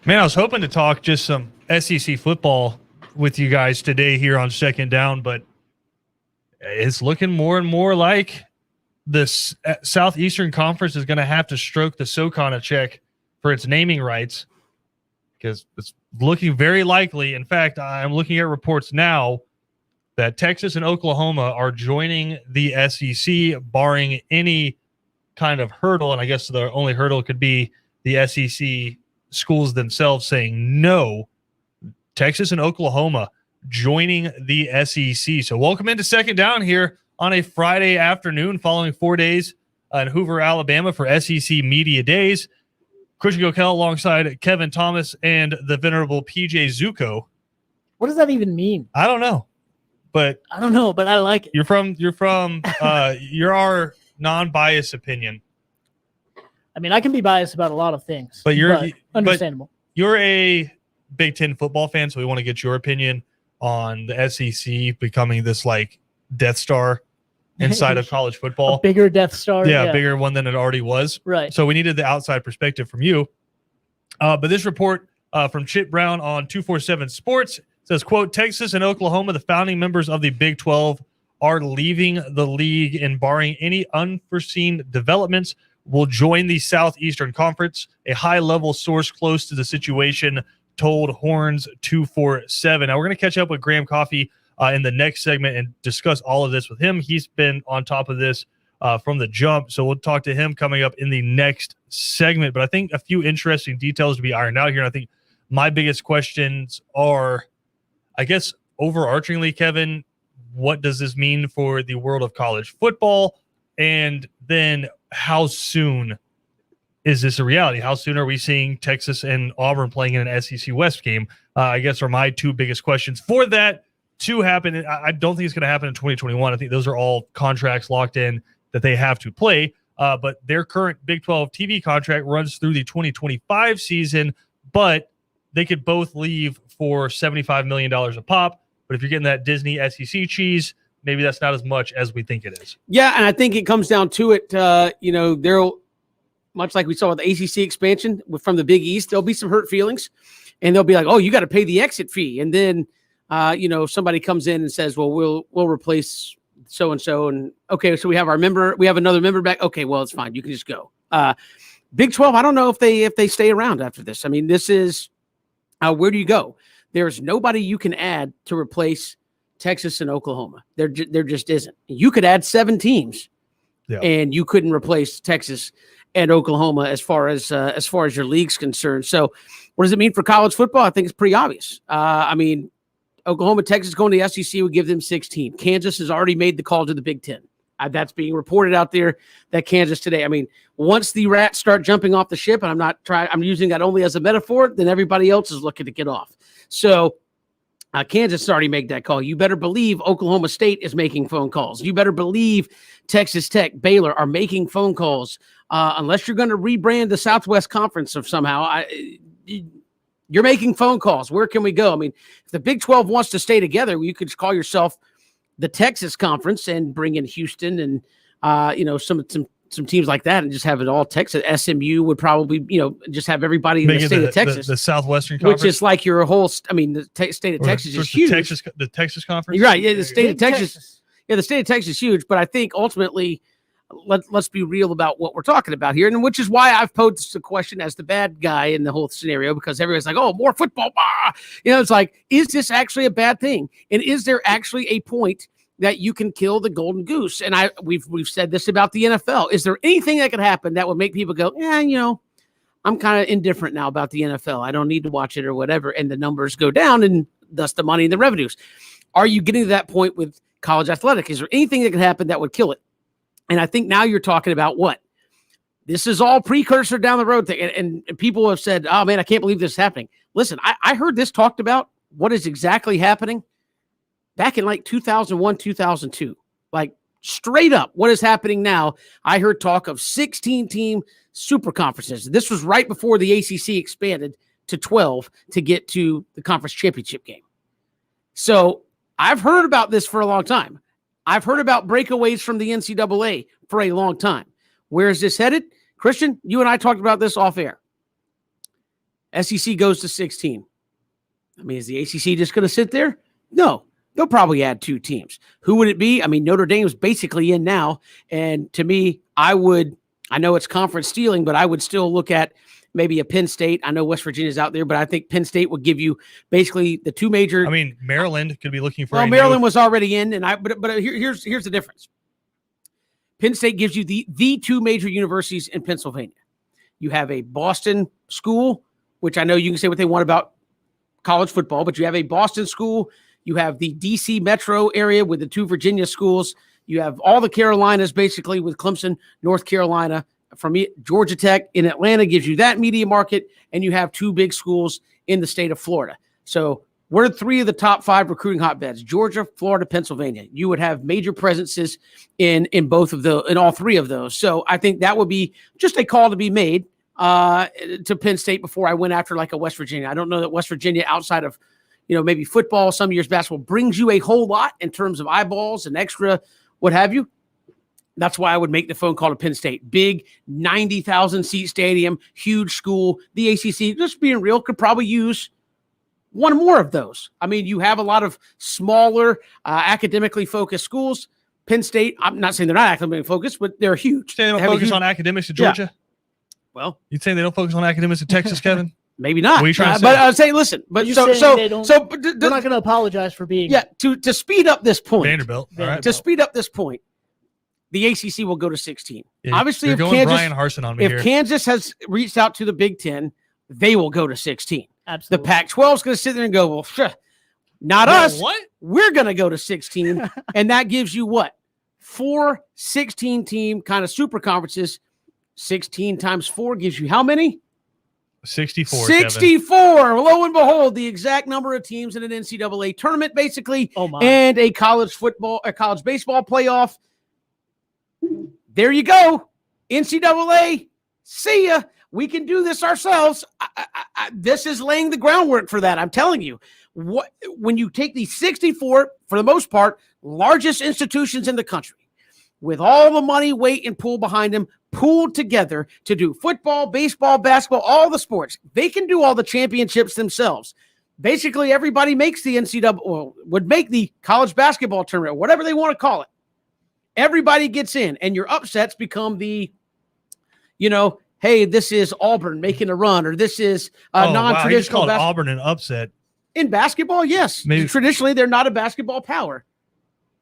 Man, I was hoping to talk just some SEC football with you guys today here on Second Down, but it's looking more and more like this Southeastern Conference is going to have to stroke the SoCon a check for its naming rights because it's looking very likely. In fact, I'm looking at reports now that Texas and Oklahoma are joining the SEC, barring any kind of hurdle. And I guess the only hurdle could be the SEC schools themselves saying no. Texas and Oklahoma joining the SEC. So welcome into Second Down here on a Friday afternoon following 4 days in Hoover, Alabama for SEC Media Days. Christian Gokel alongside Kevin Thomas and the venerable PJ Zuko. What does that even mean? I don't know, but I like it. You're from you're our non-biased opinion. I mean, I can be biased about a lot of things, but understandable. But you're a Big Ten football fan, so we want to get your opinion on the SEC becoming this like Death Star inside of college football. A bigger Death Star. Yeah, bigger one than it already was. Right. So we needed the outside perspective from you. But this report from Chip Brown on 247 Sports says, quote, Texas and Oklahoma, the founding members of the Big 12, are leaving the league and barring any unforeseen developments will join the Southeastern Conference. A high-level source close to the situation told Horns 247. Now, we're going to catch up with Graham Coffey in the next segment and discuss all of this with him. He's been on top of this from the jump, so we'll talk to him coming up in the next segment. But I think a few interesting details to be ironed out here. And I think my biggest questions are, I guess, overarchingly, Kevin, what does this mean for the world of college football? And then how soon is this a reality? How soon are we seeing Texas and Auburn playing in an SEC West game? I guess are my two biggest questions for that to happen. I don't think it's going to happen in 2021. I think those are all contracts locked in that they have to play. But their current Big 12 TV contract runs through the 2025 season, but they could both leave for $75 million a pop. But if you're getting that Disney SEC cheese, maybe that's not as much as we think it is. Yeah, and I think it comes down to it. There'll, much like we saw with the ACC expansion from the Big East, there'll be some hurt feelings, and they'll be like, "Oh, you got to pay the exit fee," and then, somebody comes in and says, "Well, we'll replace so and so," and okay, so we have another member back. Okay, well, it's fine. You can just go. Big 12. I don't know if they stay around after this. I mean, this is where do you go? There's nobody you can add to replace Texas and Oklahoma. There just isn't. You could add 7 teams, and you couldn't replace Texas and Oklahoma as far as your league's concerned. So, what does it mean for college football? I think it's pretty obvious. Oklahoma, Texas going to the SEC would give them 16. Kansas has already made the call to the Big Ten. That's being reported out there that Kansas today. I mean, once the rats start jumping off the ship, and I'm using that only as a metaphor, then everybody else is looking to get off. So Kansas has already made that call. You better believe Oklahoma State is making phone calls. You better believe Texas Tech, Baylor are making phone calls. Unless you're going to rebrand the Southwest Conference of somehow, you're making phone calls. Where can we go? I mean, if the Big 12 wants to stay together, you could call yourself the Texas Conference and bring in Houston and some teams like that and just have it all Texas. SMU would probably, just have everybody in the state of Texas. The Southwestern Conference. Which is like your whole, state of Texas is huge. The Texas Conference? You're right. Yeah, the state of Texas. Yeah, the state of Texas is huge. But I think ultimately, let's be real about what we're talking about here. And which is why I've posed the question as the bad guy in the whole scenario, because everybody's like, oh, more football. Bah! It's like, is this actually a bad thing? And is there actually a point that you can kill the golden goose? And we've said this about the NFL. Is there anything that could happen that would make people go, I'm kind of indifferent now about the NFL. I don't need to watch it or whatever. And the numbers go down and thus the money and the revenues. Are you getting to that point with college athletic? Is there anything that could happen that would kill it? And I think now you're talking about what? This is all precursor down the road thing. And people have said, oh, man, I can't believe this is happening. Listen, I heard this talked about, what is exactly happening back in like 2001, 2002. Like straight up what is happening now. I heard talk of 16-team super conferences. This was right before the ACC expanded to 12 to get to the conference championship game. So I've heard about this for a long time. I've heard about breakaways from the NCAA for a long time. Where is this headed? Christian, you and I talked about this off air. SEC goes to 16. I mean, is the ACC just going to sit there? No. They'll probably add 2 teams. Who would it be? I mean, Notre Dame's basically in now. And to me, I know it's conference stealing, but I would still look at maybe a Penn State. I know West Virginia's out there, but I think Penn State would give you basically the 2 major. I mean, Maryland could be looking for. Well, Maryland was already in, but here's the difference. Penn State gives you the 2 major universities in Pennsylvania. You have a Boston school, which I know you can say what they want about college football, but you have a Boston school. You have the DC metro area with the 2 Virginia schools. You have all the Carolinas basically with Clemson, North Carolina, from Georgia Tech in Atlanta gives you that media market, and you have 2 big schools in the state of Florida. So we're 3 of the top 5 recruiting hotbeds: Georgia, Florida, Pennsylvania. You would have major presences in all 3 of those. So I think that would be just a call to be made to Penn State before I went after like a West Virginia. I don't know that West Virginia, outside of maybe football, some years basketball, brings you a whole lot in terms of eyeballs and extra what have you. That's why I would make the phone call to Penn State. Big 90,000 seat stadium, huge school. The ACC, just being real, could probably use 1 more of those. I mean, you have a lot of smaller, academically focused schools. Penn State, I'm not saying they're not academically focused, but they're huge. They don't focus on academics at Georgia? Yeah. Well, you'd say they don't focus on academics at Texas, Kevin? Maybe not. What are you trying to say? But I was saying, listen, but You're so saying they're not to going to apologize for being. Yeah, to speed up this point. Vanderbilt. All right. To speed up this point, the ACC will go to 16. Yeah, Obviously, you're if going Brian Harsin on me if here. Kansas has reached out to the Big Ten, they will go to 16. Absolutely. The Pac-12 is going to sit there and go, well, not Well, us. What? We're going to go to 16. And that gives you what? 4 16-team kind of super conferences. 16 times 4 gives you how many? 64. 64. Kevin. Lo and behold, the exact number of teams in an NCAA tournament, basically, Oh my. and a college baseball playoff. There you go. NCAA, see ya. We can do this ourselves. This is laying the groundwork for that. I'm telling you. When you take the 64, for the most part, largest institutions in the country, with all the money, weight, and pull behind them, pooled together to do football, baseball, basketball, all the sports. They can do all the championships themselves. Basically, everybody makes the NCAA, or would make the college basketball tournament, whatever they want to call it. Everybody gets in, and your upsets become the, hey, this is Auburn making a run, or this is non-traditional. Wow. You just called Auburn an upset. In basketball, yes. Maybe. Traditionally, they're not a basketball power.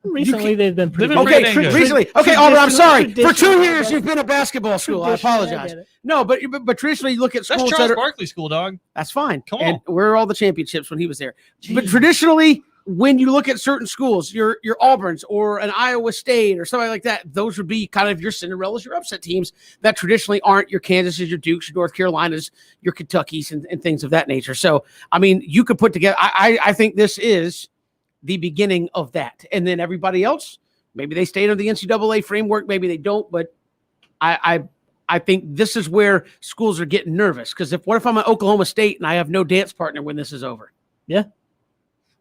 Recently, they've been pretty They've been good. pretty dang good. Recently. Okay, Auburn, I'm sorry. For 2 Traditional, years, you've been a basketball school. I Traditional, apologize. get it. No, but traditionally, you look at That's schools Charles that are. Barkley School, dog. That's fine. Come and on. where are all the championships when he was there? But Jeez. traditionally, when you look at certain schools, your Auburns or an Iowa State or somebody like that, those would be kind of your Cinderellas, your upset teams that traditionally aren't your Kansases, your Dukes, your North Carolinas, your Kentuckys, and things of that nature. So, I mean, you could put together. I think this is the beginning of that, and then everybody else. Maybe they stay under the NCAA framework. Maybe they don't. But I think this is where schools are getting nervous, because what if I'm at Oklahoma State and I have no dance partner when this is over? Yeah.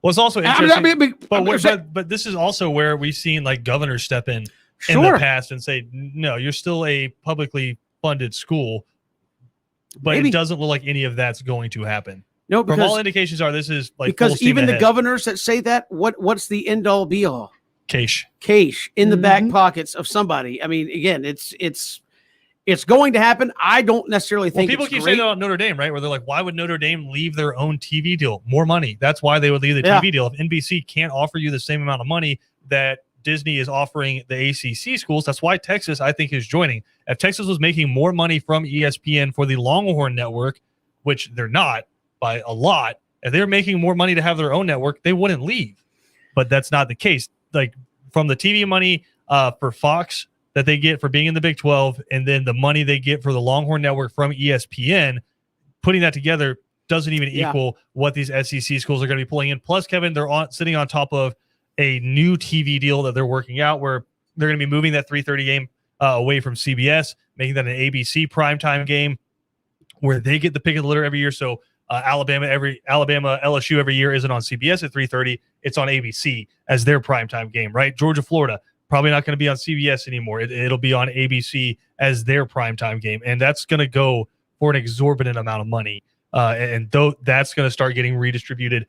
Well, it's also interesting. But But this is also where we've seen like governors step in the sure, past and say, no, you're still a publicly funded school. But Maybe. it doesn't look like any of that's going to happen. no, From all because, indications are this is like full because steam even the ahead. governors that say that, what's the end all be all? Cash. Cash in the back Mhm. pockets of somebody. I mean, again, it's going to happen. I don't necessarily Well, think people it's keep great. saying that about Notre Dame, right? Where they're like, why would Notre Dame leave their own TV deal? More money. That's why they would leave the Yeah. TV deal. If NBC can't offer you the same amount of money that Disney is offering the ACC schools, that's why Texas, I think, is joining. If Texas was making more money from ESPN for the Longhorn Network, which they're not by a lot, if they're making more money to have their own network, they wouldn't leave. But that's not the case. Like from the TV money for Fox that they get for being in the Big 12, and then the money they get for the Longhorn Network from ESPN, putting that together doesn't even Yeah. equal what these SEC schools are going to be pulling in. Plus, Kevin, they're sitting on top of a new TV deal that they're working out where they're going to be moving that 3:30 game away from CBS, making that an ABC primetime game where they get the pick of the litter every year. So Alabama, LSU every year isn't on CBS at 3:30. It's on ABC as their primetime game, right? Georgia, Florida, probably not going to be on CBS anymore. It'll be on ABC as their primetime game. And that's going to go for an exorbitant amount of money. and though that's going to start getting redistributed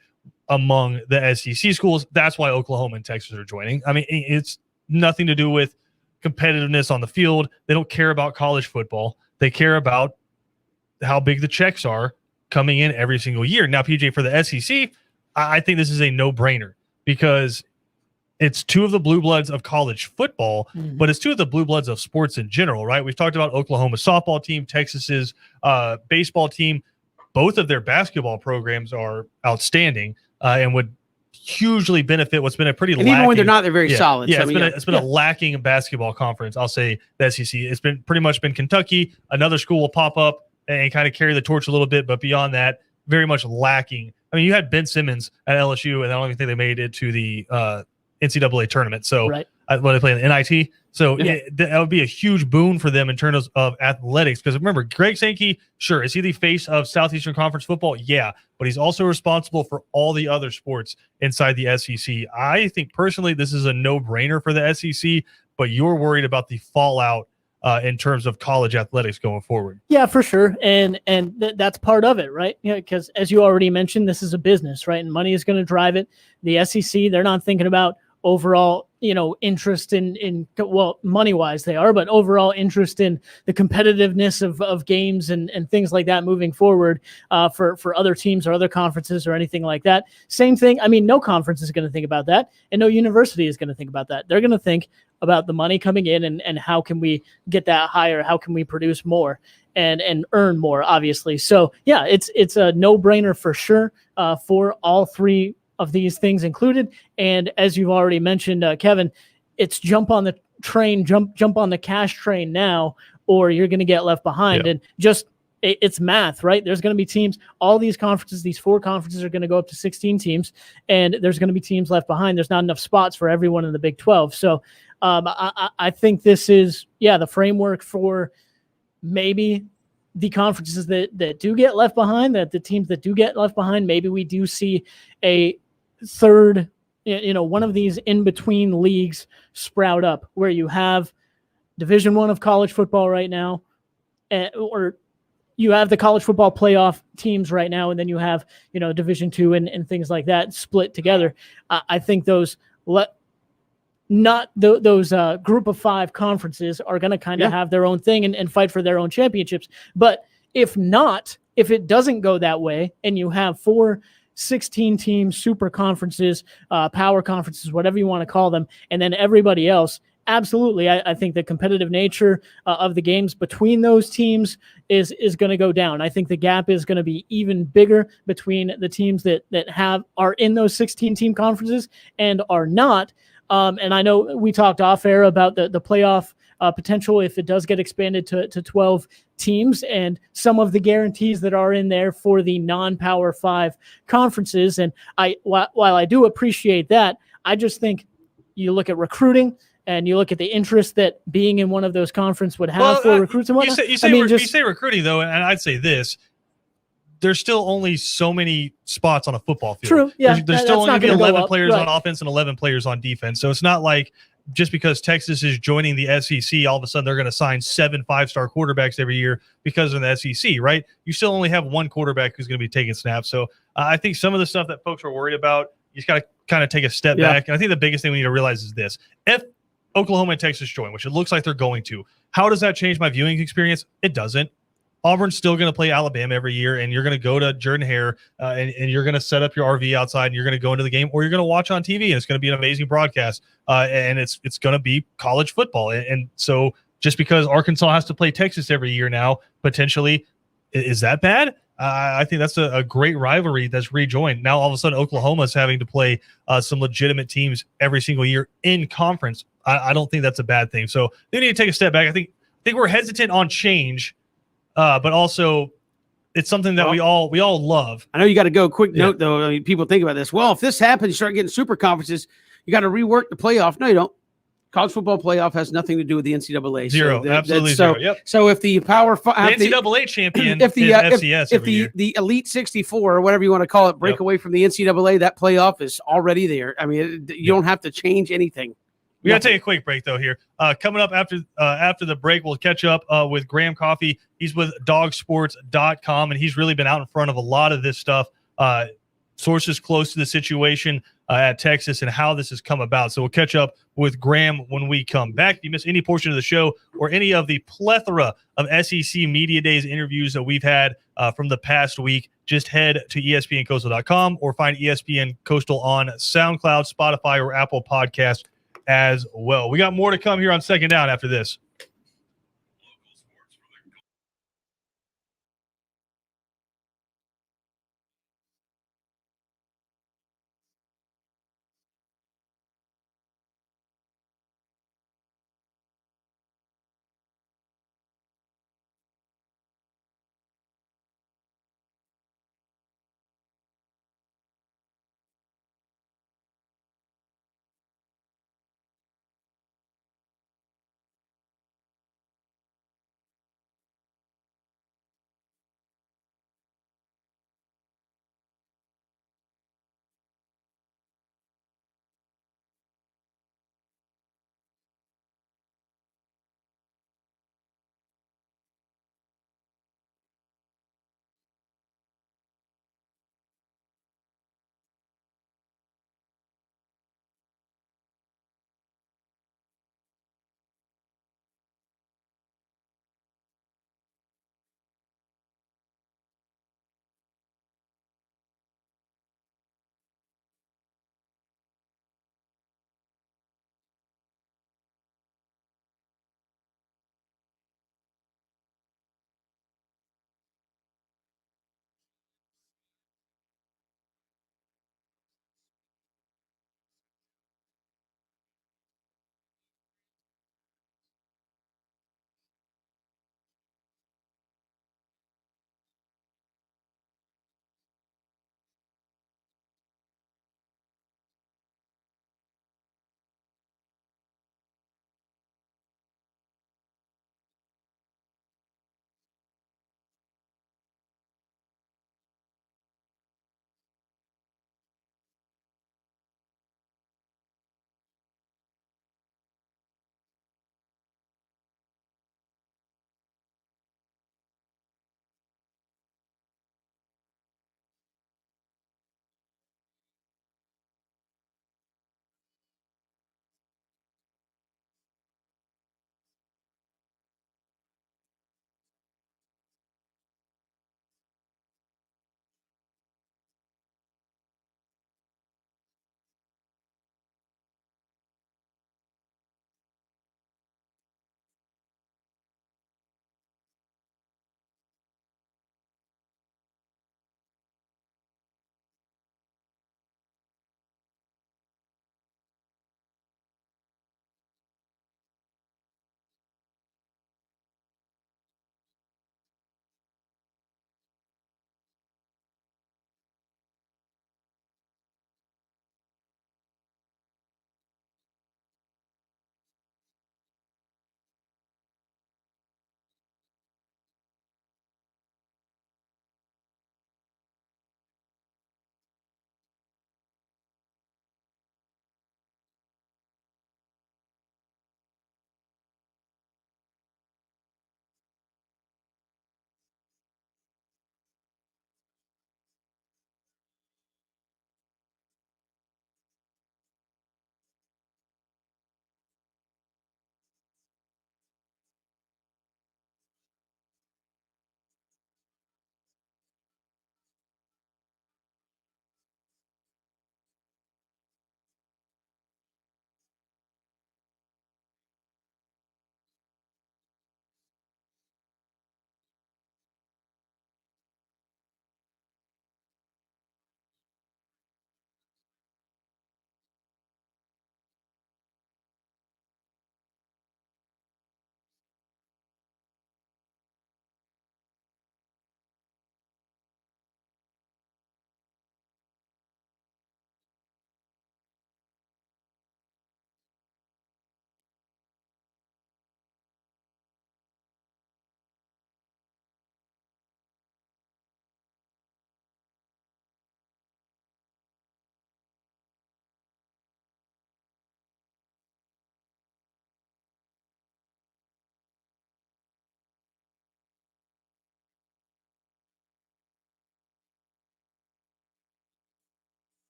among the SEC schools. That's why Oklahoma and Texas are joining. I mean, it's nothing to do with competitiveness on the field. They don't care about college football. They care about how big the checks are coming in every single year. Now, PJ, for the SEC, I think this is a no-brainer because it's two of the blue bloods of college football, but it's two of the blue bloods of sports in general, right? We've talked about Oklahoma's softball team, Texas's baseball team. Both of their basketball programs are outstanding and would hugely benefit what's been a pretty and even when they're not, they're very solid. Yeah, so, it's been a lacking basketball conference. I'll say the SEC. It's been pretty much been Kentucky. Another school will pop up and kind of carry the torch a little bit, but beyond that, very much lacking. I mean, you had Ben Simmons at LSU, and I don't even think they made it to the NCAA tournament. So right. When they play in the NIT. So that would be a huge boon for them in terms of athletics. Because remember, Greg Sankey, sure, is he the face of Southeastern Conference football? Yeah, but he's also responsible for all the other sports inside the SEC. I think personally this is a no-brainer for the SEC, but you're worried about the fallout in terms of college athletics going forward. Yeah, for sure. And that's part of it, right? Yeah, because as you already mentioned, this is a business, right? And money is going to drive it. The SEC, they're not thinking about overall, interest in well, money-wise they are, but overall interest in the competitiveness of games and things like that moving forward for other teams or other conferences or anything like that. Same thing. I mean, no conference is going to think about that, and no university is going to think about that. They're going to think about the money coming in and how can we get that higher? How can we produce more and earn more, obviously. So yeah, it's a no-brainer for sure for all three of these things included. And as you've already mentioned, Kevin, it's jump on the train, jump on the cash train now, or you're going to get left behind. Yeah. And just it's math, right? There's going to be teams, all these conferences, these 4 conferences are going to go up to 16 teams, and there's going to be teams left behind. There's not enough spots for everyone in the Big 12. So I think this is, the framework for maybe the conferences that do get left behind, that the teams that do get left behind, maybe we do see a third, one of these in-between leagues sprout up where you have Division I of college football right now, or you have the college football playoff teams right now, and then you have, Division II and things like that split together. I think those group of 5 conferences are going to kind of have their own thing and fight for their own championships. But if it doesn't go that way, and you have 4 16-team super conferences, power conferences, whatever you want to call them, and then everybody else, absolutely, I think the competitive nature of the games between those teams is going to go down. I think the gap is going to be even bigger between the teams that are in those 16-team conferences and are not. And I know we talked off air about the playoff potential if it does get expanded to 12 teams, and some of the guarantees that are in there for the non-Power 5 conferences. And while I do appreciate that, I just think you look at recruiting and you look at the interest that being in one of those conferences would have for recruits and whatnot. You say recruiting, though, and I'd say this. There's still only so many spots on a football field. True. Yeah. There's still only going to be 11 players on offense and 11 players on defense. So it's not like just because Texas is joining the SEC, all of a sudden they're going to sign 7 5-star quarterbacks every year because of the SEC, right? You still only have one quarterback who's going to be taking snaps. So I think some of the stuff that folks are worried about, you just got to kind of take a step back. And I think the biggest thing we need to realize is this. If Oklahoma and Texas join, which it looks like they're going to, how does that change my viewing experience? It doesn't. Auburn's still going to play Alabama every year, and you're going to go to Jordan-Hare, and you're going to set up your RV outside, and you're going to go into the game, or you're going to watch on TV, and it's going to be an amazing broadcast, and it's going to be college football. And so just because Arkansas has to play Texas every year now, potentially, is that bad? I think that's a great rivalry that's rejoined. Now, all of a sudden, Oklahoma's having to play some legitimate teams every single year in conference. I don't think that's a bad thing. So they need to take a step back. I think we're hesitant on change. But also, it's something that we all love. I know you got to go. Quick note, though. I mean, people think about this. Well, if this happens, you start getting super conferences, you got to rework the playoff. No, you don't. College football playoff has nothing to do with the NCAA. Zero. Absolutely zero. Yep. So if the Power Five, the NCAA champion is FCS if the Elite 64 or whatever you want to call it break away from the NCAA, that playoff is already there. I mean, you don't have to change anything. We got to take a quick break, though, here. Coming up after the break, we'll catch up with Graham Coffey. He's with dogsports.com, and he's really been out in front of a lot of this stuff, sources close to the situation at Texas and how this has come about. So we'll catch up with Graham when we come back. If you miss any portion of the show or any of the plethora of SEC Media Days interviews that we've had from the past week, just head to espncoastal.com or find ESPN Coastal on SoundCloud, Spotify, or Apple Podcasts as well. We got more to come here on Second Down after this.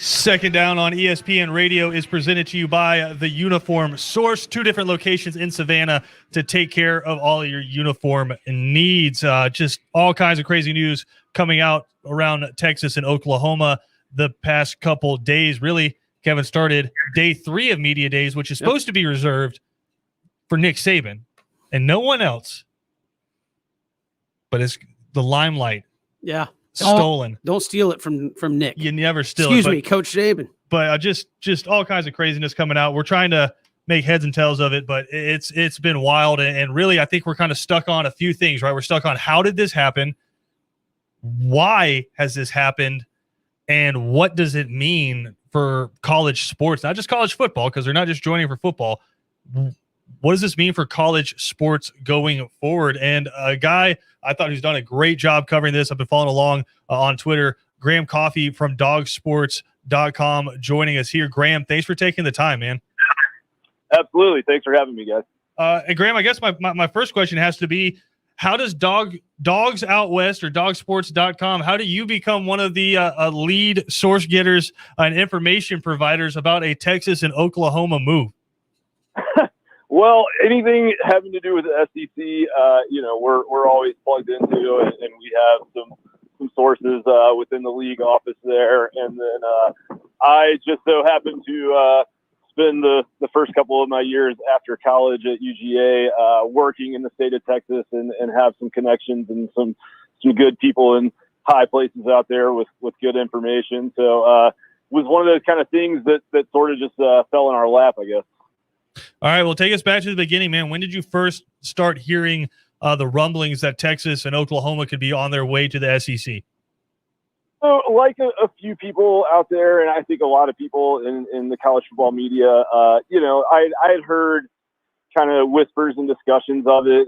Second Down on ESPN Radio is presented to you by the Uniform Source. 2 different locations in Savannah to take care of all your uniform needs. Just all kinds of crazy news coming out around Texas and Oklahoma the past couple days. Really, Kevin, started day 3 of Media Days, which is supposed to be reserved for Nick Saban and no one else. But it's the limelight. Yeah. Stolen. Don't steal it from Nick. You never steal Excuse it. me, Coach Saban. But just all kinds of craziness coming out. We're trying to make heads and tails of it, but it's been wild. And really, I think we're kind of stuck on a few things, right? We're stuck on how did this happen? Why has this happened? And what does it mean for college sports? Not just college football, because they're not just joining for football. What does this mean for college sports going forward? And a guy I thought who's done a great job covering this. I've been following along on Twitter. Graham Coffey from dogsports.com joining us here. Graham, thanks for taking the time, man. Absolutely. Thanks for having me, guys. And Graham, I guess my first question has to be, how does Dogs Out West or dogsports.com, how do you become one of the lead source getters and information providers about a Texas and Oklahoma move? Well, anything having to do with the SEC, we're always plugged into, and we have some sources within the league office there. And then I just so happened to spend the first couple of my years after college at UGA working in the state of Texas and have some connections and some good people in high places out there with good information. So it was one of those kind of things that sort of just fell in our lap, I guess. All right, well, take us back to the beginning, man. When did you first start hearing the rumblings that Texas and Oklahoma could be on their way to the SEC? So, like a few people out there, and I think a lot of people in the college football media, I had heard kind of whispers and discussions of it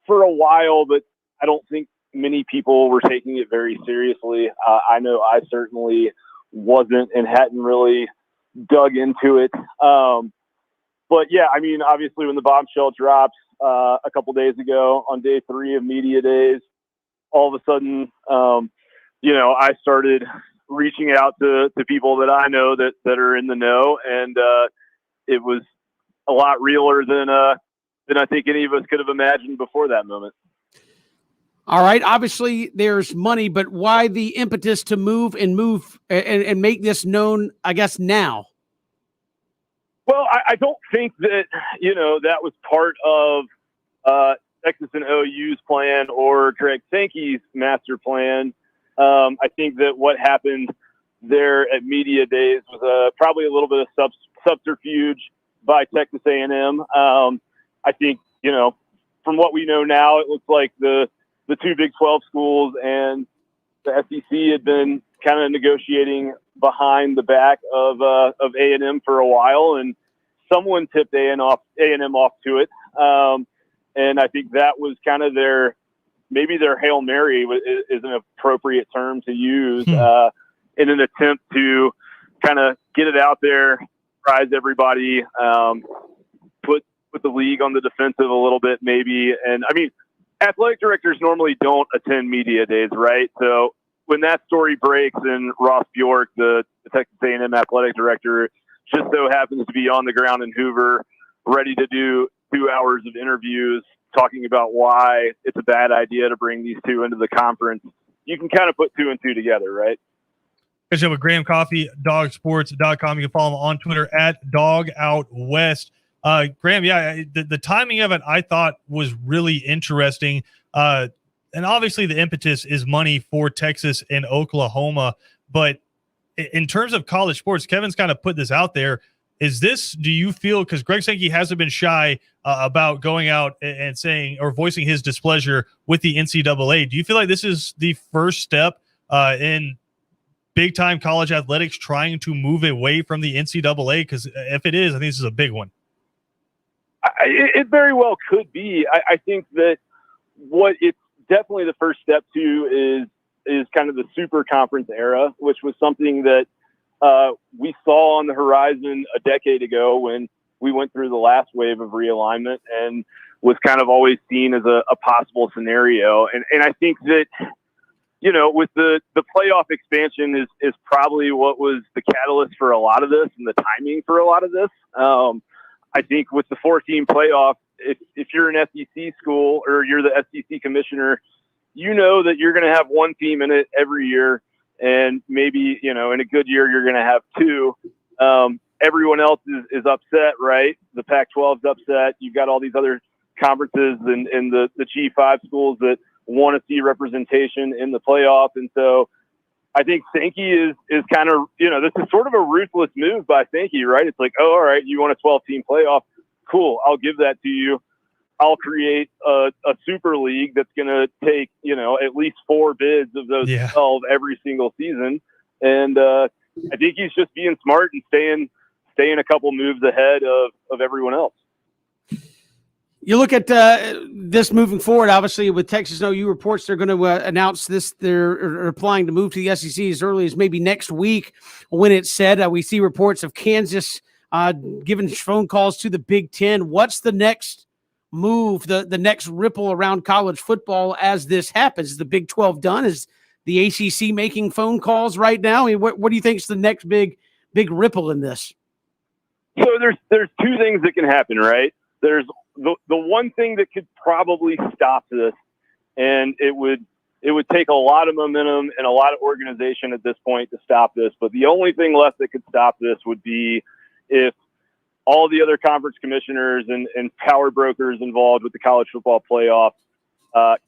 for a while, but I don't think many people were taking it very seriously. I know I certainly wasn't and hadn't really dug into it. But yeah, I mean, obviously when the bombshell dropped a couple days ago on day 3 of Media Days, all of a sudden, I started reaching out to people that I know that are in the know. And it was a lot realer than I think any of us could have imagined before that moment. All right. Obviously there's money, but why the impetus to move and make this known, I guess, now? Well, I don't think that, that was part of Texas and OU's plan or Greg Sankey's master plan. I think that what happened there at Media Days was probably a little bit of subterfuge by Texas A&M. I think, from what we know now, it looks like the 2 Big 12 schools and the SEC had been kind of negotiating behind the back of A&M for a while, and someone tipped A&M off to it. And I think that was kind of maybe their Hail Mary is an appropriate term to use in an attempt to kind of get it out there, surprise everybody, put the league on the defensive a little bit maybe. And I mean, athletic directors normally don't attend Media Days, right? So when that story breaks and Ross Bjork, the Texas A&M athletic director, just so happens to be on the ground in Hoover, ready to do 2 hours of interviews talking about why it's a bad idea to bring these 2 into the conference, you can kind of put 2 and 2 together, right? Catch up with Graham Coffey, dogsports.com. You can follow him on Twitter at DogOutWest. Graham, yeah, the timing of it I thought was really interesting. And obviously the impetus is money for Texas and Oklahoma. But in terms of college sports, Kevin's kind of put this out there. Do you feel, because Greg Sankey hasn't been shy about going out and saying or voicing his displeasure with the NCAA, do you feel like this is the first step in big time college athletics trying to move away from the NCAA? Because if it is, I think this is a big one. It very well could be. I think that what it's definitely the first step to is kind of the super conference era, which was something that we saw on the horizon a decade ago when we went through the last wave of realignment and was kind of always seen as a possible scenario. And I think that with the playoff expansion is probably what was the catalyst for a lot of this and the timing for a lot of this. I think with the 4-team playoff, if you're an SEC school or you're the SEC commissioner, you know that you're going to have one team in it every year. And maybe, in a good year, you're going to have two. Everyone else is upset, right? The Pac-12's upset. You've got all these other conferences and the G5 schools that want to see representation in the playoff. And so I think Sankey is kind of, this is sort of a ruthless move by Sankey, right? It's like, oh, all right, you want a 12-team playoff? Cool, I'll give that to you. I'll create a super league that's going to take, at least 4 bids of those 12 every single season. And I think he's just being smart and staying a couple moves ahead of everyone else. You look at this moving forward, obviously, with Texas and OU reports, they're going to announce this. They're applying to move to the SEC as early as maybe next week when it's said. We see reports of Kansas giving phone calls to the Big Ten. What's the next move, the next ripple around college football as this happens? Is the Big 12 done? Is the ACC making phone calls right now? I mean, what do you think is the next big ripple in this? So there's 2 things that can happen, right? There's the one thing that could probably stop this, and it would take a lot of momentum and a lot of organization at this point to stop this. But the only thing left that could stop this would be if all the other conference commissioners and power brokers involved with the college football playoff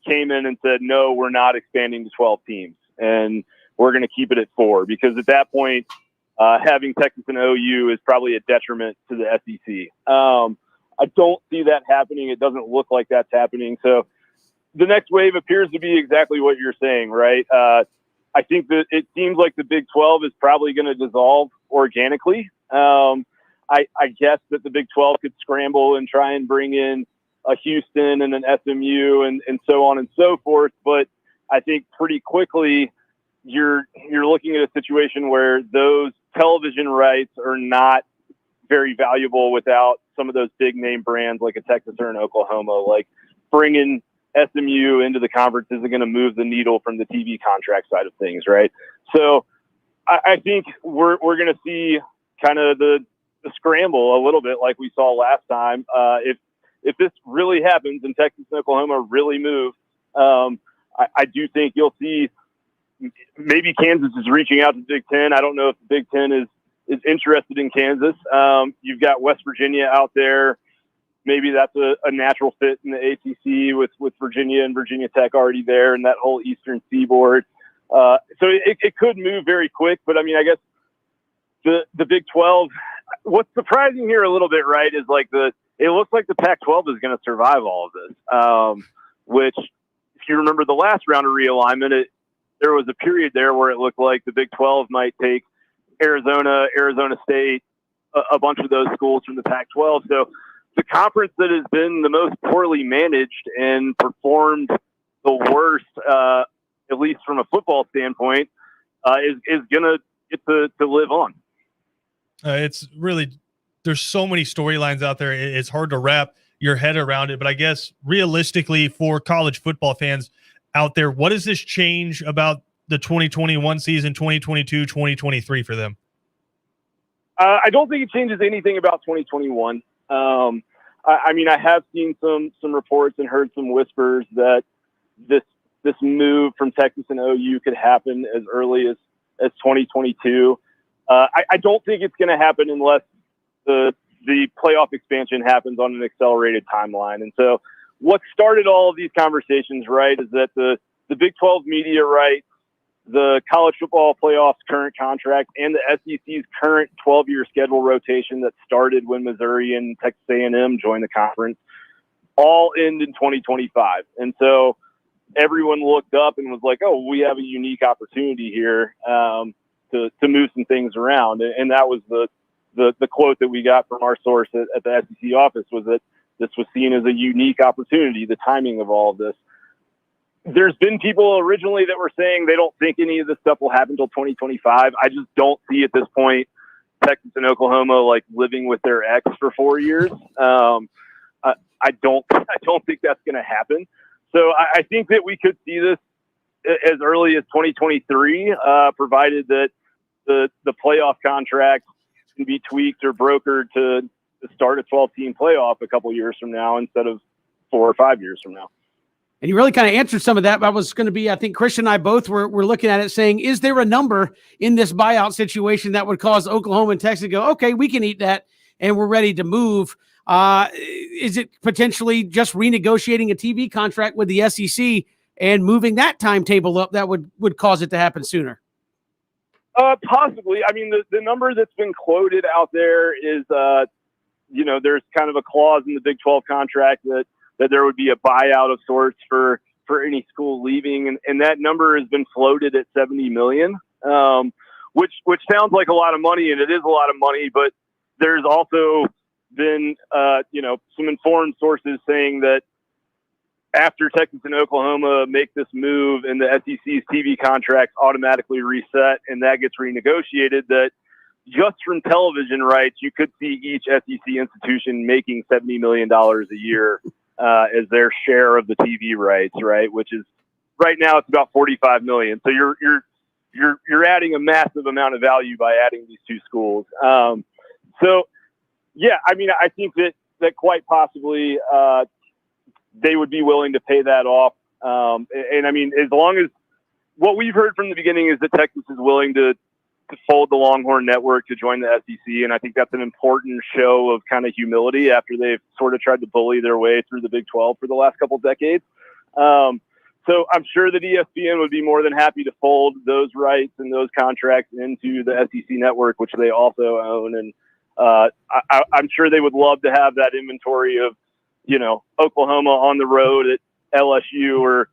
came in and said, no, we're not expanding to 12 teams, and we're going to keep it at 4, because at that point, having Texas and OU is probably a detriment to the SEC. I don't see that happening. It doesn't look like that's happening. So the next wave appears to be exactly what you're saying, right? I think that it seems like the Big 12 is probably going to dissolve organically. I guess that the Big 12 could scramble and try and bring in a Houston and an SMU and so on and so forth. But I think pretty quickly you're looking at a situation where those television rights are not very valuable without some of those big name brands like a Texas or an Oklahoma. Like bringing SMU into the conference isn't going to move the needle from the TV contract side of things, right? So I think we're going to see kind of the scramble a little bit like we saw last time. If this really happens and Texas and Oklahoma really move, I do think you'll see maybe Kansas is reaching out to the Big Ten. I don't know if the Big Ten is interested in Kansas. You've got West Virginia out there. Maybe that's a natural fit in the ACC with Virginia and Virginia Tech already there and that whole Eastern Seaboard. So it could move very quick, but I mean, I guess the Big 12, what's surprising here a little bit, right, is like it looks like the Pac-12 is going to survive all of this, which if you remember the last round of realignment, there was a period there where it looked like the Big 12 might take Arizona State, a bunch of those schools from the Pac-12. So the conference that has been the most poorly managed and performed the worst, at least from a football standpoint, is going to get to live on. It's really, there's so many storylines out there. It's hard to wrap your head around it. But I guess realistically for college football fans out there, what does this change about the 2021 season, 2022, 2023 for them? I don't think it changes anything about 2021. I mean, I have seen some reports and heard some whispers that this move from Texas and OU could happen as early as 2022. I don't think it's going to happen unless the playoff expansion happens on an accelerated timeline. And so what started all of these conversations, right, is that the Big 12 media rights, the college football playoff's current contract, and the SEC's current 12-year schedule rotation that started when Missouri and Texas A&M joined the conference all end in 2025. And so everyone looked up and was like, oh, we have a unique opportunity here to move some things around. And that was the quote that we got from our source at the SEC office, was that this was seen as a unique opportunity, the timing of all of this. There's been people originally that were saying they don't think any of this stuff will happen until 2025. I just don't see at this point Texas and Oklahoma like living with their ex for 4 years. I don't think that's going to happen. So I think that we could see this as early as 2023, provided that the playoff contract can be tweaked or brokered to start a 12-team playoff a couple years from now instead of 4 or 5 years from now. And you really kind of answered some of that. But I was going to be, I think Christian and I both were looking at it saying, is there a number in this buyout situation that would cause Oklahoma and Texas to go, okay, we can eat that and we're ready to move? Is it potentially just renegotiating a TV contract with the SEC and moving that timetable up that would cause it to happen sooner? Possibly. I mean, the number that's been quoted out there is, there's kind of a clause in the Big 12 contract that there would be a buyout of sorts for any school leaving. And that number has been floated at $70 million, which sounds like a lot of money, and it is a lot of money, but there's also been, some informed sources saying that after Texas and Oklahoma make this move and the SEC's TV contracts automatically reset and that gets renegotiated, that just from television rights, you could see each SEC institution making $70 million a year as their share of the TV rights, right? Which is right now it's about $45 million. So you're adding a massive amount of value by adding these two schools. Yeah, I mean, I think that quite possibly they would be willing to pay that off. And I mean, as long as what we've heard from the beginning is that Texas is willing to fold the Longhorn Network to join the SEC. And I think that's an important show of kind of humility after they've sort of tried to bully their way through the Big 12 for the last couple of decades. So I'm sure that ESPN would be more than happy to fold those rights and those contracts into the SEC network, which they also own. And I'm sure they would love to have that inventory of, Oklahoma on the road at LSU or,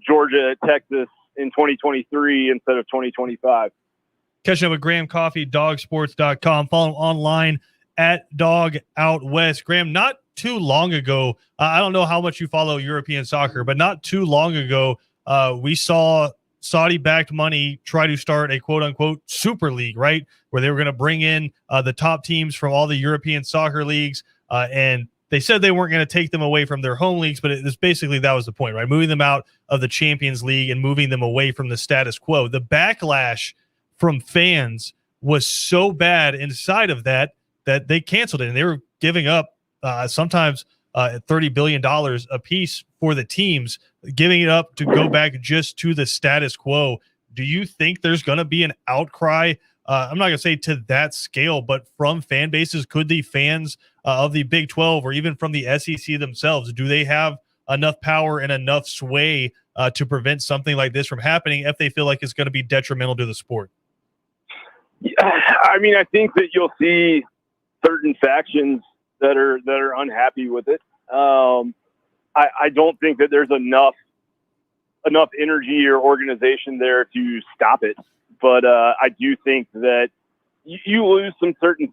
Georgia at Texas in 2023 instead of 2025. Catching up with Graham Coffee, dogsports.com. Follow him online at Dog Out West. Graham, not too long ago, I don't know how much you follow European soccer, but not too long ago, we saw Saudi-backed money try to start a quote-unquote super league, right, where they were going to bring in the top teams from all the European soccer leagues, and they said they weren't going to take them away from their home leagues, but that was the point, right? Moving them out of the Champions League and moving them away from the status quo. The backlash from fans was so bad inside of that they canceled it, and they were giving up sometimes $30 billion a piece for the teams, giving it up to go back just to the status quo. Do you think there's going to be an outcry? I'm not going to say to that scale, but from fan bases, could the fans of the Big 12 or even from the SEC themselves, do they have enough power and enough sway to prevent something like this from happening if they feel like it's going to be detrimental to the sport? I mean, I think that you'll see certain factions that are unhappy with it. I don't think that there's enough energy or organization there to stop it. But I do think that you lose some certain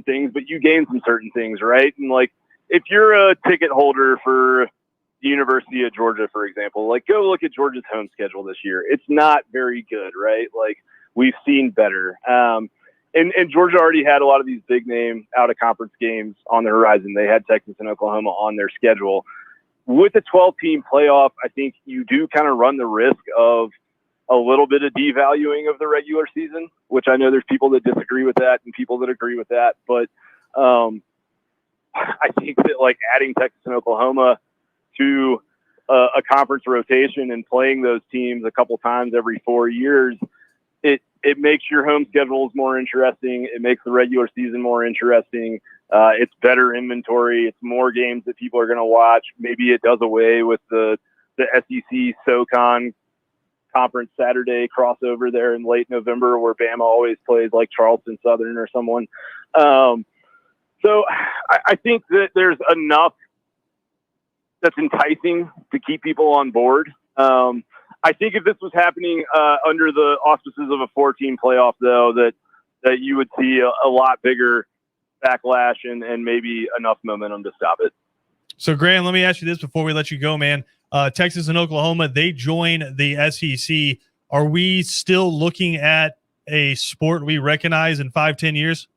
things, but you gain some certain things, right? And like, if you're a ticket holder for the University of Georgia, for example, like go look at Georgia's home schedule this year. It's not very good, right? Like we've seen better. And Georgia already had a lot of these big name out of conference games on the horizon. They had Texas and Oklahoma on their schedule. With a 12-team playoff, I think you do kind of run the risk of a little bit of devaluing of the regular season, which I know there's people that disagree with that and people that agree with that. But I think that like adding Texas and Oklahoma to a conference rotation and playing those teams a couple times every 4 years, it makes your home schedules more interesting. It makes the regular season more interesting. It's better inventory. It's more games that people are going to watch. Maybe it does away with the SEC SoCon conference Saturday crossover there in late November where Bama always plays like Charleston Southern or someone. So I think that there's enough that's enticing to keep people on board. I think if this was happening under the auspices of a 4-team playoff, though, that you would see a lot bigger backlash and maybe enough momentum to stop it. So, Graham, let me ask you this before we let you go, man. Texas and Oklahoma, they join the SEC. Are we still looking at a sport we recognize in 5-10 years?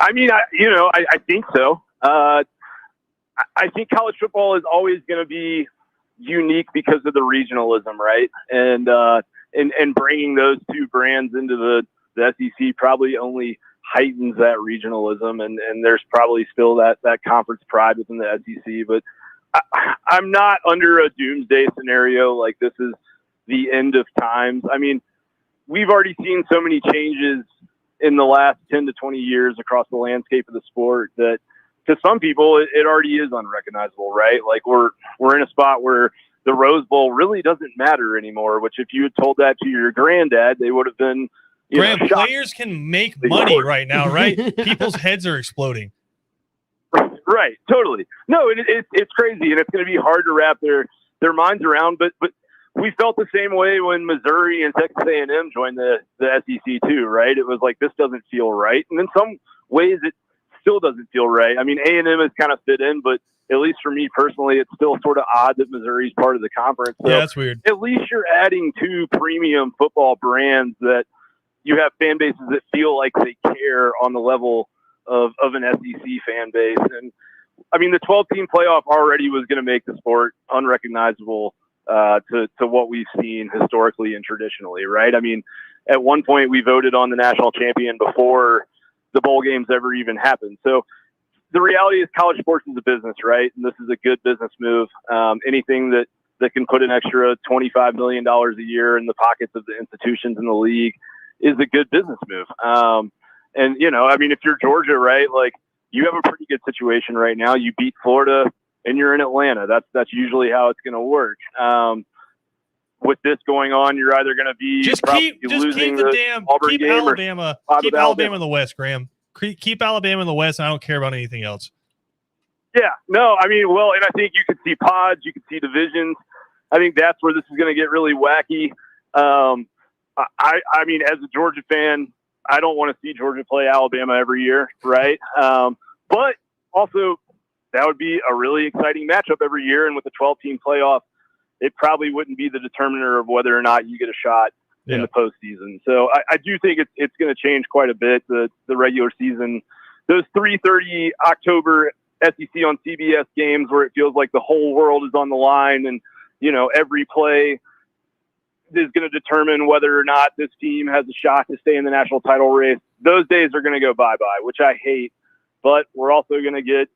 I mean, I think so. I think college football is always going to be unique because of the regionalism, right? And bringing those two brands into the SEC probably only heightens that regionalism, and there's probably still that conference pride within the SEC. But I'm not under a doomsday scenario like this is the end of times. I mean, we've already seen so many changes in the last 10 to 20 years across the landscape of the sport that to some people it already is unrecognizable, right? Like we're in a spot where the Rose Bowl really doesn't matter anymore, which if you had told that to your granddad, they would have been, Graham, shocked. players can make money right now, right? People's heads are exploding. Right, totally. No, it's crazy, and it's going to be hard to wrap their minds around. But we felt the same way when Missouri and Texas A&M joined the SEC too, right? It was like, this doesn't feel right, and in some ways it still doesn't feel right. I mean, A&M has kind of fit in, but at least for me personally, it's still sort of odd that Missouri's part of the conference. So yeah, that's weird. At least you're adding two premium football brands that you have fan bases that feel like they care on the level of an SEC fan base. And I mean, the 12-team playoff already was going to make the sport unrecognizable to what we've seen historically and traditionally, right? I mean, at one point we voted on the national champion before the bowl games ever even happened. So the reality is college sports is a business, right? And this is a good business move. Anything that can put an extra $25 million a year in the pockets of the institutions in the league is a good business move. And, I mean, if you're Georgia, right, like you have a pretty good situation right now. You beat Florida and you're in Atlanta. That's usually how it's going to work. With this going on, you're either going to be losing the damn Auburn keep game Alabama, keep Alabama in the West, Graham. Keep Alabama in the West. And I don't care about anything else. Yeah, no, I mean, well, and I think you could see pods, you could see divisions. I think that's where this is going to get really wacky. I mean, as a Georgia fan, I don't want to see Georgia play Alabama every year, right? But also, that would be a really exciting matchup every year. And with the 12-team playoff, it probably wouldn't be the determiner of whether or not you get a shot in the postseason. So I do think it's going to change quite a bit, the regular season. Those 3:30 October SEC on CBS games where it feels like the whole world is on the line and, every play is going to determine whether or not this team has a shot to stay in the national title race. Those days are going to go bye-bye, which I hate, but we're also going to get,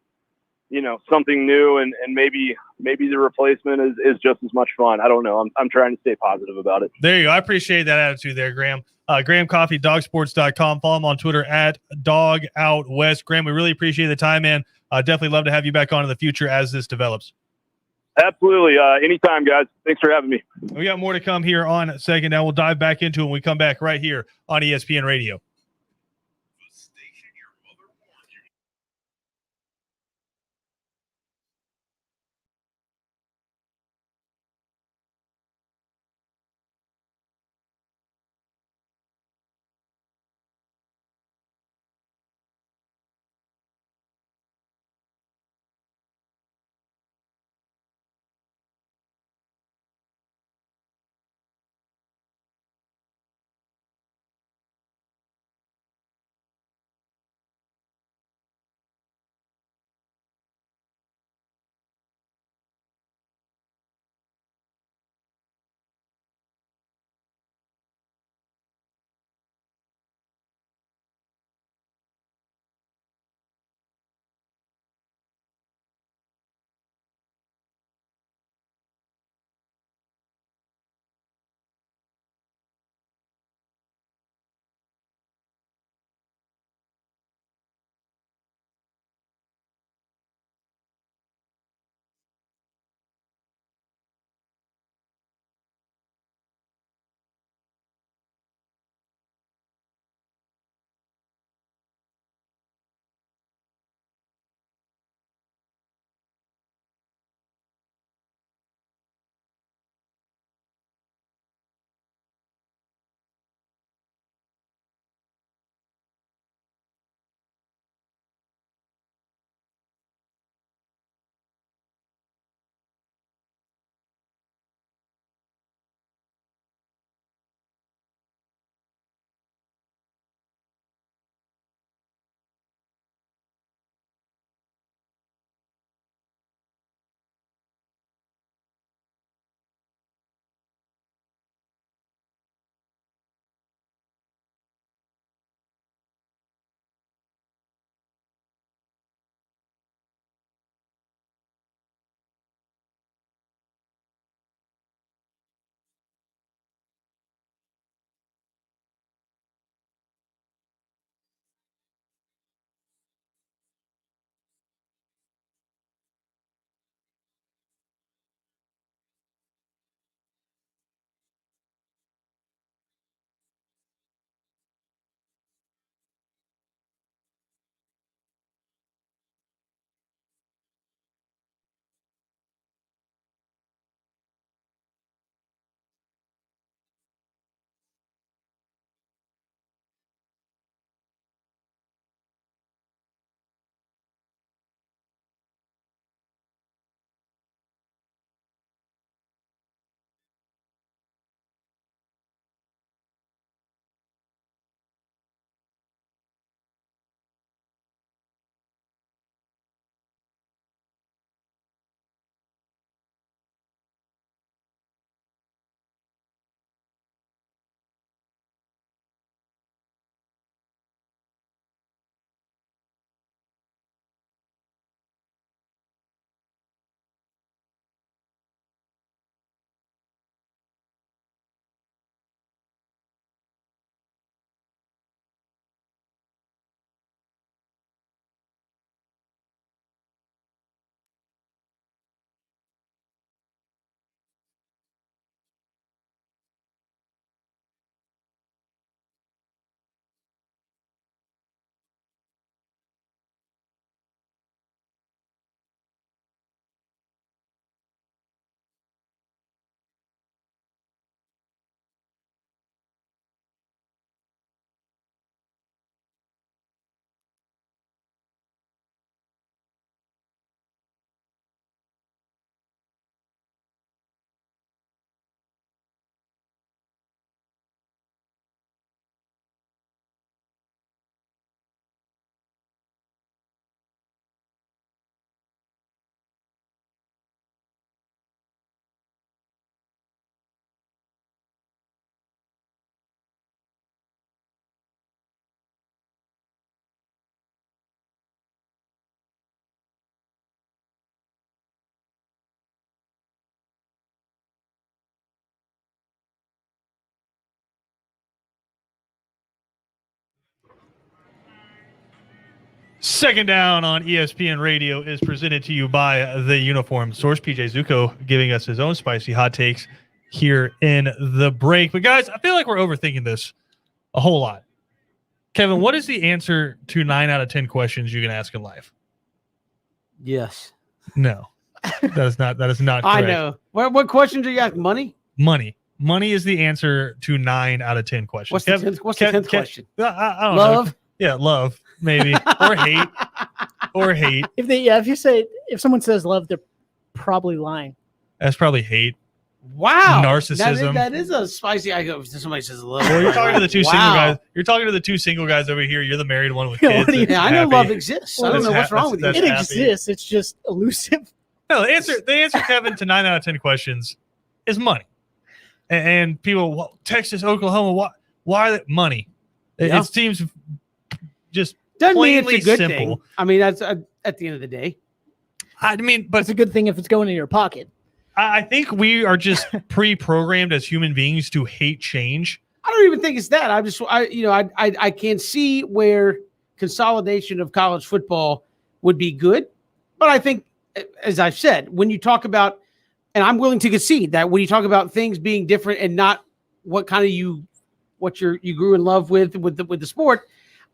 something new and maybe the replacement is just as much fun. I don't know. I'm trying to stay positive about it. There you go. I appreciate that attitude there, Graham. Graham Coffey, dogsports.com. Follow him on Twitter at DogOutWest. Graham, we really appreciate the time, man. Definitely love to have you back on in the future as this develops. Absolutely. Anytime, guys. Thanks for having me. We got more to come here on Second Down. We'll dive back into it when we come back right here on ESPN Radio. Second Down on ESPN Radio is presented to you by the Uniform Source. PJ Zuko giving us his own spicy hot takes here in the break. But guys, I feel like we're overthinking this a whole lot. Kevin, what is the answer to 9 out of 10 questions you can ask in life? Yes. No, that is not correct. I know. What questions are you asking? Money? Money is the answer to 9 out of 10 questions. What's the 10th question? I don't Love? know. Yeah, love, maybe. Or hate. Or hate. If someone says love, they're probably lying. That's probably hate. Wow. Narcissism. That is a spicy. I go. Somebody says love. Well, you're talking to the two single Wow. guys. You're talking to the two single guys over here. You're the married one with kids. What do you- that's Yeah, I know happy. love exists. I don't That's know what's ha- wrong with you. that's It happy. exists. It's just elusive. No, the answer, Kevin, to 9 out of 10 questions is money. And people, well, Texas, Oklahoma, why are they money? Yeah. It seems just Doesn't mean it's plainly a good simple. thing. I mean, that's at the end of the day. I mean, but It's a good thing if it's going in your pocket. I think we are just pre-programmed as human beings to hate change. I don't even think it's that. I can see where consolidation of college football would be good, but I think, as I've said, when you talk about, and I'm willing to concede that when you talk about things being different and not what kind of you grew in love with the sport,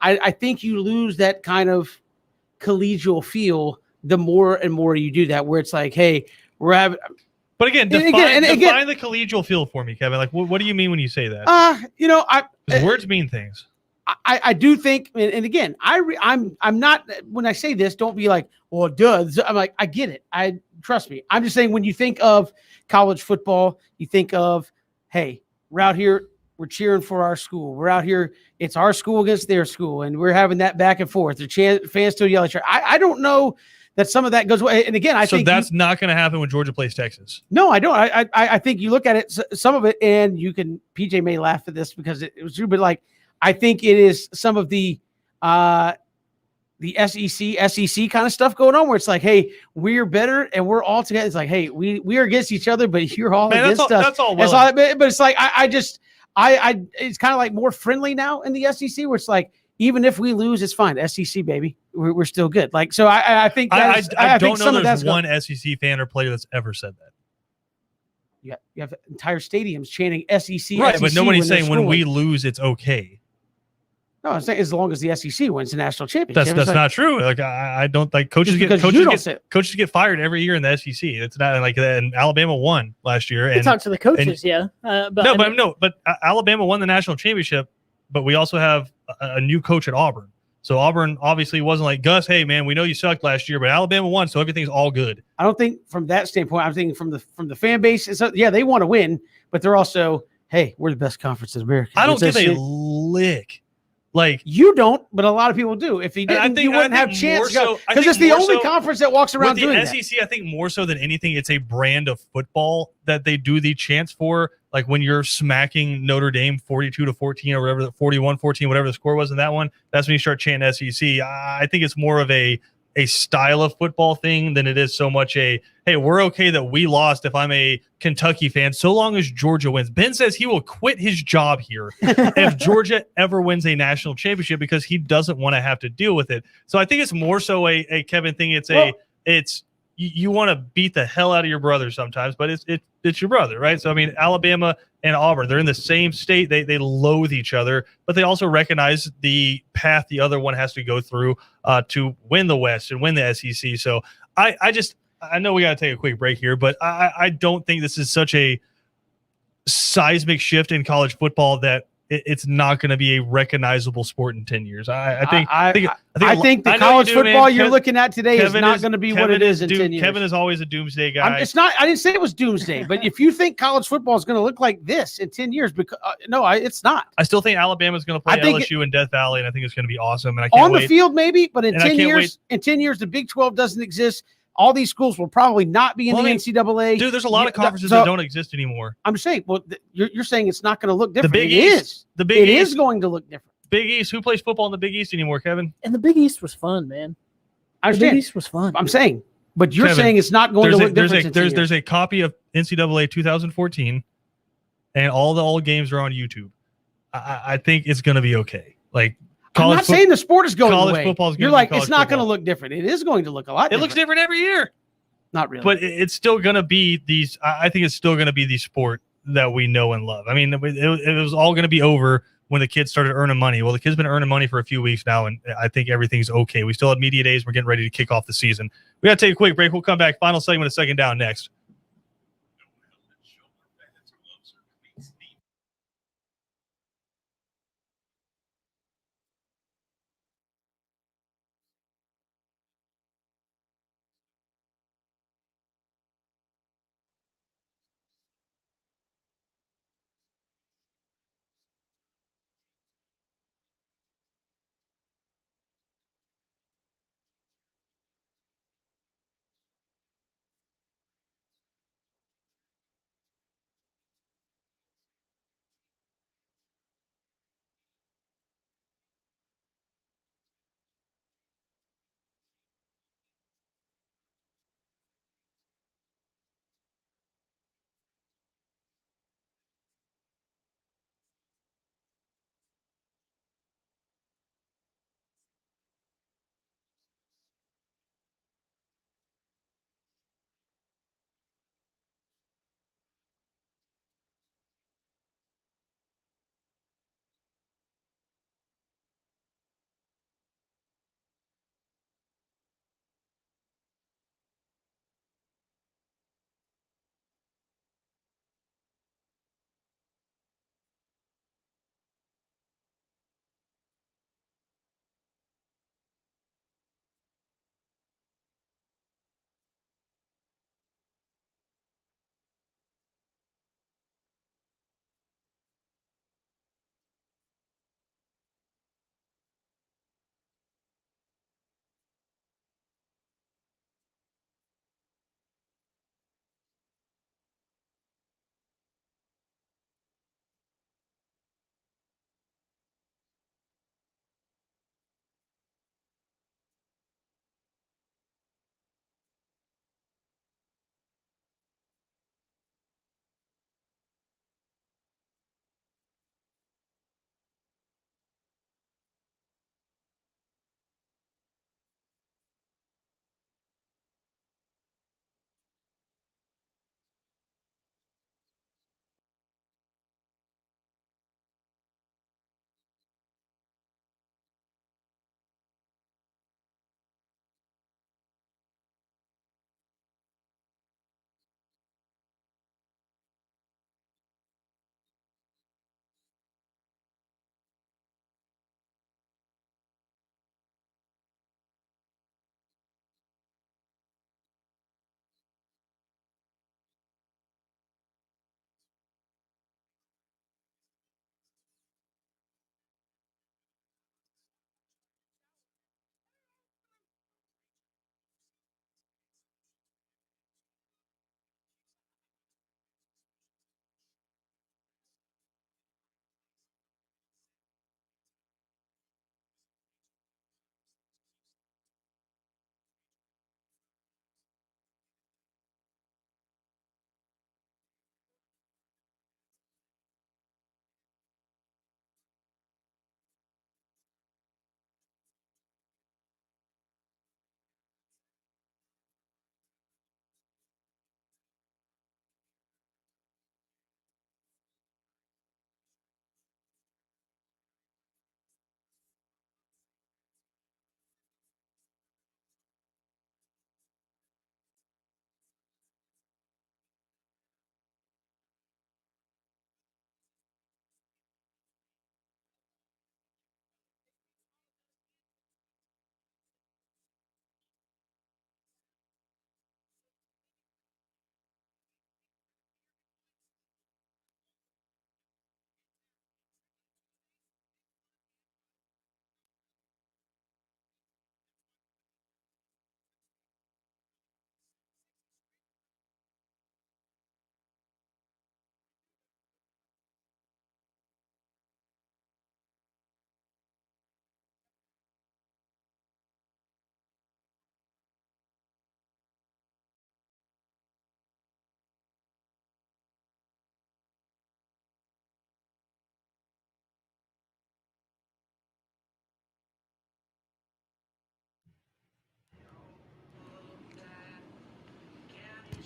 I think you lose that kind of collegial feel the more and more you do that, where it's like, hey, we're having. But again, And again- define the collegial feel for me, Kevin. Like, what do you mean when you say that? 'Cause words mean things. I do think, and again, I'm not, when I say this, don't be like, well, duh. I'm like, I get it. Trust me. I'm just saying, when you think of college football, you think of, hey, we're out here, we're cheering for our school. We're out here, it's our school against their school, and we're having that back and forth. The fans still yell at you. I don't know that some of that goes away. And again, I think that's not going to happen when Georgia plays Texas. no, I don't. I think you look at it, some of it, and you can. PJ may laugh at this because it was true, but like, I think it is some of the SEC kind of stuff going on, where it's like, hey, we're better and we're all together. It's like, hey, we are against each other, but you're all Man, against us. that's all well. But it's like it's kind of like more friendly now in the SEC, where it's like, even if we lose, it's fine. SEC baby, we're still good. Like, so I think I think don't some know of there's that's one SEC fan or player that's ever said that. You have entire stadiums chanting SEC. Right, but SEC nobody's when saying they're when we scrolling. lose, it's okay. No, I'm saying as long as the SEC wins the national championship. That's It's like, not true. Like I don't like coaches just get because you don't coaches say get it. coaches get fired every year in the SEC. It's not like that. And Alabama won last year. You And talk to the coaches, yeah. But Alabama won the national championship. But we also have a new coach at Auburn. So Auburn obviously wasn't like, Gus, hey man, we know you sucked last year, but Alabama won, so everything's all good. I don't think from that standpoint. I'm thinking from the fan base. Yeah, they want to win, but they're also, hey, we're the best conference in America. I don't It's give a a- lick. Like You don't, but a lot of people do. If you And I didn't, think- you wouldn't I have think chance more to go, so- I because think it's the more only so conference that walks around with doing the that. SEC, I think more so than anything, it's a brand of football that they do the chants for. Like when you're smacking Notre Dame 42-14 or whatever, 41-14, whatever the score was in that one, that's when you start chanting SEC. I think it's more of a style of football thing than it is so much a, hey, we're okay that we lost if I'm a Kentucky fan, so long as Georgia wins. Ben says he will quit his job here if Georgia ever wins a national championship because he doesn't want to have to deal with it. So I think it's more so a Kevin thing. It's you want to beat the hell out of your brother sometimes, but it's your brother, right? So I mean, Alabama and Auburn, they're in the same state. They loathe each other, but they also recognize the path the other one has to go through to win the West and win the SEC. So I know we got to take a quick break here, but I don't think this is such a seismic shift in college football that it's not going to be a recognizable sport in 10 years. I think the I know college you do, football man. you're looking at today is Kevin not going to be what it is in 10 years. Kevin is always a doomsday guy. It's not. I didn't say it was doomsday, but if you think college football is going to look like this in 10 years, because it's not. I still think Alabama's going to play I think LSU in Death Valley, and I think it's going to be awesome. And I can't On the wait. field, maybe, but in And I 10 can't years, the Big 12 doesn't exist. All these schools will probably not be in Well, the I mean, NCAA. Dude, there's a lot of conferences that don't exist anymore. I'm saying, well, you're saying it's not going to look different. Big It East. is. The Big It East. is going to look different. Big East. Who plays football in the Big East anymore, Kevin? and the Big East was fun, man. I The Big understand. East was fun. I'm saying, but you're Kevin, saying it's not going to look different. in 10 years. There's a copy of NCAA 2014, and all the old games are on YouTube. I think it's going to be okay. Like I'm not saying the sport is going college away. football is gonna You're be like, college it's not going to football. look different. It is going to look a lot It different. looks different every year. Not really. But it's still going to be these. I think it's still going to be the sport that we know and love. I mean, it was all going to be over when the kids started earning money. Well, the kids been earning money for a few weeks now, and I think everything's okay. We still have media days. We're getting ready to kick off the season. We got to take a quick break. We'll come back. Final segment of Second Down next.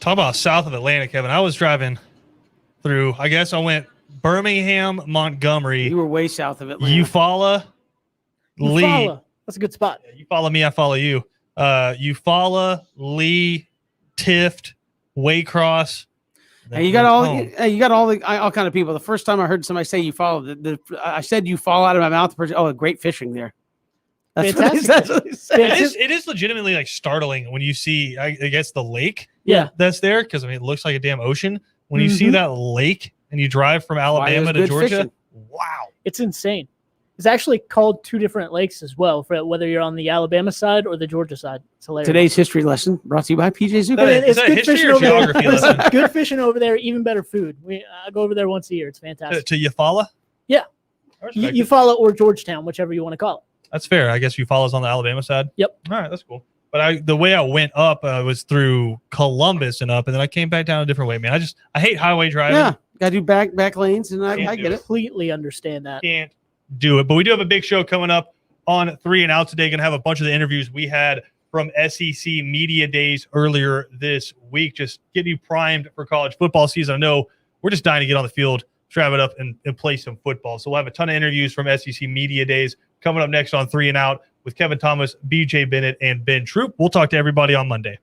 Talk about south of Atlanta, Kevin. I was driving through, I guess I went Birmingham, Montgomery, You were way south of Atlanta. Eufaula, Lee. Eufaula. That's a good spot. You follow me, I follow you. Eufaula, Lee, Tift, Waycross. And you got all kind of people. The first time I heard somebody say you follow, I said you fall out of my mouth. The person, oh, great fishing there. Fantastic. That's what they said. It is legitimately like startling when you see, I guess, the lake Yeah. that's there, because I mean it looks like a damn ocean. When you see that lake and you drive from Alabama to good Georgia, fishing. wow. It's insane. It's actually called two different lakes as well, for whether you're on the Alabama side or the Georgia side. It's hilarious. Today's history lesson brought to you by PJ Zucker. But Is it's that good history fishing or over there. geography lesson? Good fishing over there, even better food. I go over there once a year. It's To fantastic. Eufaula? Yeah. I respect You it. follow or Georgetown, whichever you want to call it. That's fair. I guess Eufaula's on the Alabama side. Yep. All right, that's cool. But the way I went up was through Columbus and up, and then I came back down a different way, man. I hate highway driving. Yeah, got to do back lanes, and I Can't do get it. Completely understand that. Can't do it. But we do have a big show coming up on 3 and Out today. Going to have a bunch of the interviews we had from SEC Media Days earlier this week. Just getting you primed for college football season. I know we're just dying to get on the field, drive it up, and play some football. So we'll have a ton of interviews from SEC Media Days coming up next on 3 and Out with Kevin Thomas, BJ Bennett, and Ben Troop. We'll talk to everybody on Monday.